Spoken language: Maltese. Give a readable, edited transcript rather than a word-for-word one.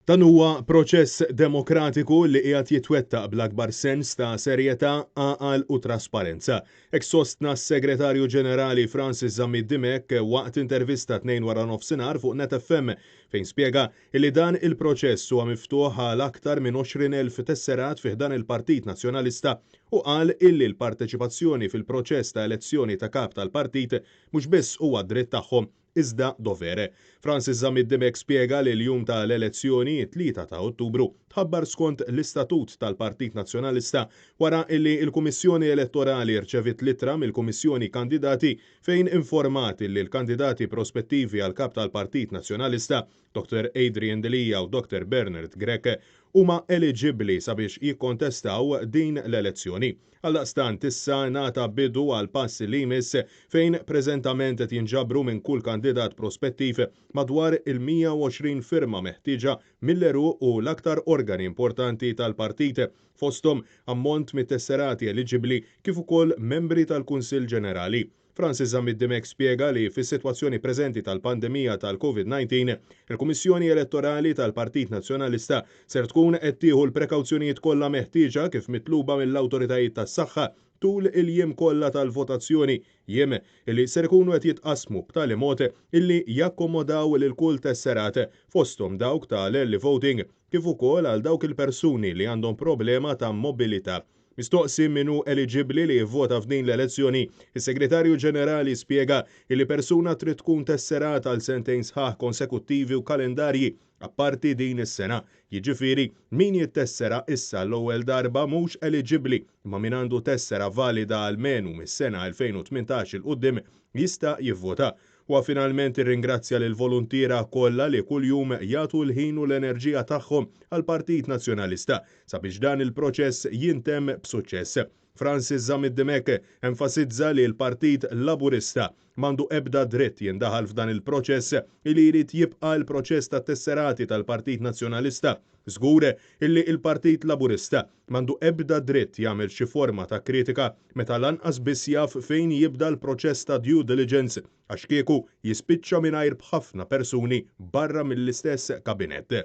Dan huwa proċess demokratiku li qiegħed jitwettaq bl-akbar sens ta' serjetà, għaqal u trasparenza. Hekk sostna s-Segretarju Ġenerali Francis Zammid Dimek waqt intervista tnejn wara nofsinhar fuq Net FM fejn spjega li dan il-proċess huwa miftuħ għal aktar minn 20,000 tesserat fih dan il-Partit Nazzjonalista u qal illi l-parteċipazzjoni fil-proċess ta' elezzjoni ta' kap tal-partit mhux biss huwa dritt tagħhom iżda dovere. Francis Zammid Dimek spjega li l-jum tal-elezzjoni 3 ta' Ottubru tħabbar skont l-istatut tal-Partit Nazzjonalista wara illi l-Kummissjoni Elettorali rċevit littra mill-Kummissjoni Kandidati fejn informat li l-kandidati prospettivi għal kap tal-Partit Nazzjonalista Dr. Adrian Delija u Dr. Bernard Grek huma eligibbli sabiex jikkontestaw din l-elezzjoni. Għaldaqstant issa nata bidu għal pass li jmiss fejn preżentament qed jinġabru minn kull kandidat prospettiv madwar il-120 firma meħtieġa mill-eru u l-aktar organi importanti tal-partit fosthom ammont mit-tesserati eligibbli kif ukoll membri tal-Kunsill Ġenerali. Francis Zammid Dimek spjega li fis-sitwazzjoni preżenti tal-pandemija tal-COVID-19, il-Kummissjoni Elettorali tal-Partit Nazzjonalista ser tkun qed tieħu l-prekawzjonijiet kollha meħtieġa kif mitluba mill-awtoritajiet tas-saħħa tul il-jiem kollha tal-votazzjoni, jiem illi ser ikunu qed jitqasmu b'tali mod illi jakkomodaw lil kull tesserat fosthom dawk tal-early voting kif ukoll għal dawk il-persuni li għandhom problema ta' mobilità. Mistoqsi minnu eligibbli li jivvota f'din l-elezzjoni, is-Segretarju Ġenerali spjega li persuna trid tkun tesserata għal sentejn sħaħ konsekuttivi u kalendarji apparti din is-sena. Jiġifieri min jittessera issa l-ewwel darba mhux eligibbli, imma min għandu tessera valida almenu mis-sena 2018 il quddiem jista' jivvota. U finalment irringrazzja lil volontiera kollha li kuljum jagħtu l-ħin u l-enerġija tagħhom għall Partit Nazzjonalista sabiex dan il-proċess jintemm b'suċċess. Francis Zammid Dimek enfasizza li l-Partit Laburista m'għandu ebda dritt jindaħal f'dan il-proċess li jrid jibqa' l-proċess ta' tesserati tal-Partit Nazzjonalista. Żgur illi il-Partit Laburista m'għandu ebda dritt jagħmel xi forma ta' kritika meta lanqas biss jaf fejn jibda l-proċess ta' due diligence għax kieku jispiċċa mingħajr b'ħafna persuni barra mill-istess kabinett.